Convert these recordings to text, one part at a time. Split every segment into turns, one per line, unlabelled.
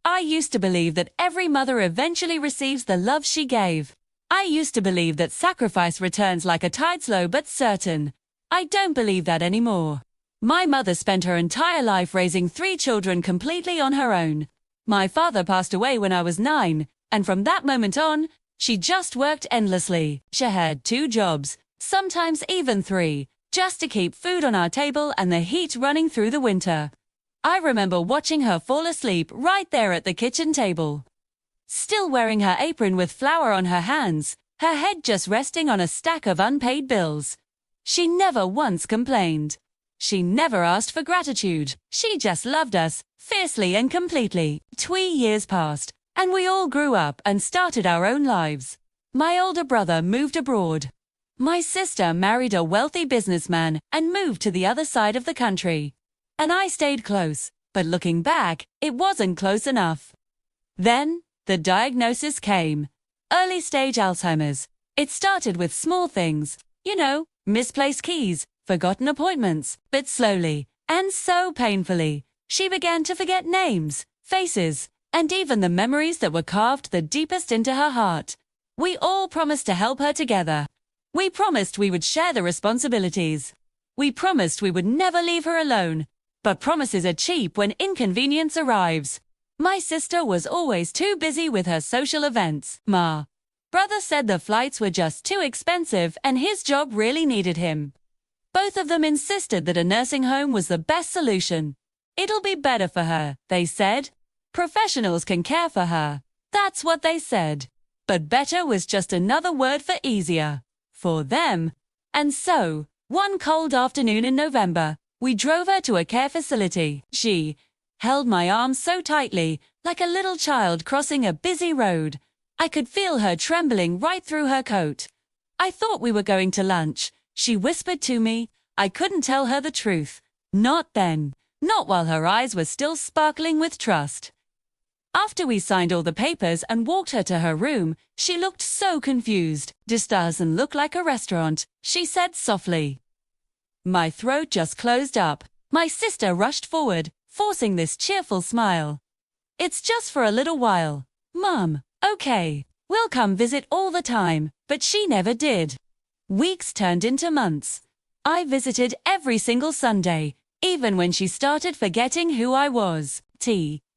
I used to believe that every mother eventually receives the love she gave. I used to believe that sacrifice returns like a tide, slow but certain. I don't believe that anymore. My mother spent her entire life raising 3 children completely on her own. My father passed away when I was 9, and from that moment on, she just worked endlessly. She had 2 jobs, sometimes even 3, just to keep food on our table and the heat running through the winter. I remember watching her fall asleep right there at the kitchen table. Still wearing her apron with flour on her hands, her head just resting on a stack of unpaid bills. She never once complained. She never asked for gratitude. She just loved us, fiercely and completely. 2 years passed, and we all grew up and started our own lives. My older brother moved abroad. My sister married a wealthy businessman and moved to the other side of the country. And I stayed close, but looking back, it wasn't close enough. Then, the diagnosis came. Early stage Alzheimer's. It started with small things, misplaced keys, forgotten appointments, but slowly, and so painfully, she began to forget names, faces, and even the memories that were carved the deepest into her heart. We all promised to help her together. We promised we would share the responsibilities. We promised we would never leave her alone. But promises are cheap when inconvenience arrives. My sister was always too busy with her social events. Brother said the flights were just too expensive and his job really needed him. Both of them insisted that a nursing home was the best solution. It'll be better for her, they said. Professionals can care for her. That's what they said. But better was just another word for easier. For them. And so, one cold afternoon in November, we drove her to a care facility. She held my arm so tightly, like a little child crossing a busy road. I could feel her trembling right through her coat. I thought we were going to lunch. She whispered to me. I couldn't tell her the truth. Not then. Not while her eyes were still sparkling with trust. After we signed all the papers and walked her to her room, she looked so confused. "This doesn't look like a restaurant," she said softly. My throat just closed up. My sister rushed forward, forcing this cheerful smile. "It's just for a little while. Mom, okay. We'll come visit all the time," but she never did. Weeks turned into months. I visited every single Sunday, even when she started forgetting who I was.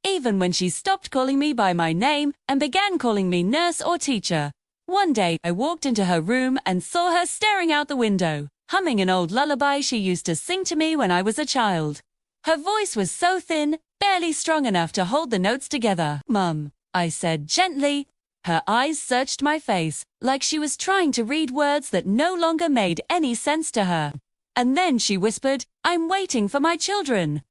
Even when she stopped calling me by my name and began calling me nurse or teacher. One day, I walked into her room and saw her staring out the window, humming an old lullaby she used to sing to me when I was a child. Her voice was so thin, barely strong enough to hold the notes together. "Mum," I said gently. Her eyes searched my face, like she was trying to read words that no longer made any sense to her. And then she whispered, "I'm waiting for my children."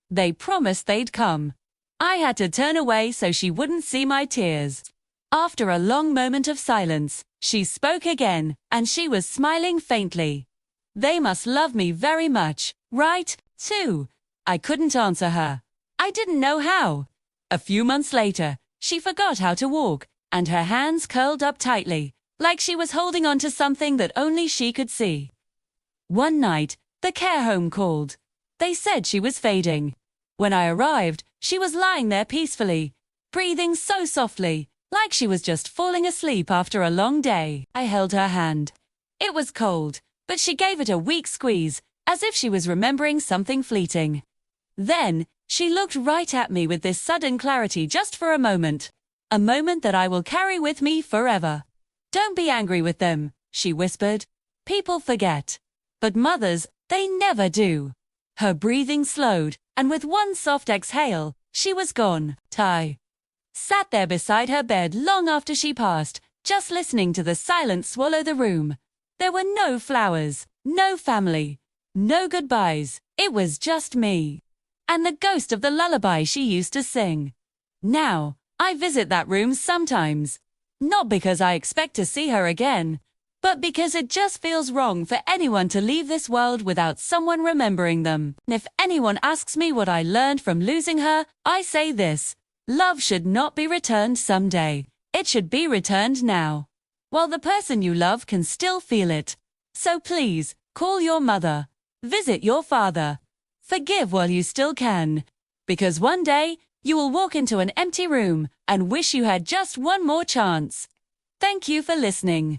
They promised they'd come. I had to turn away so she wouldn't see my tears. After a long moment of silence, she spoke again, and she was smiling faintly. "They must love me very much, right, too?" I couldn't answer her. I didn't know how. A few months later, she forgot how to walk, and her hands curled up tightly, like she was holding on to something that only she could see. One night, the care home called. They said she was fading. When I arrived, she was lying there peacefully, breathing so softly, like she was just falling asleep after a long day. I held her hand. It was cold, but she gave it a weak squeeze, as if she was remembering something fleeting. Then, she looked right at me with this sudden clarity just for a moment. A moment that I will carry with me forever. "Don't be angry with them," she whispered. "People forget. But mothers, they never do." Her breathing slowed, and with one soft exhale, she was gone. I sat there beside her bed long after she passed, just listening to the silence swallow the room. There were no flowers, no family, no goodbyes. It was just me. And the ghost of the lullaby she used to sing. Now, I visit that room sometimes. Not because I expect to see her again, but because it just feels wrong for anyone to leave this world without someone remembering them. And if anyone asks me what I learned from losing her, I say this: love should not be returned someday. It should be returned now, while the person you love can still feel it. So please, call your mother. Visit your father. Forgive while you still can. Because one day, You will walk into an empty room and wish you had just one more chance. Thank you for listening.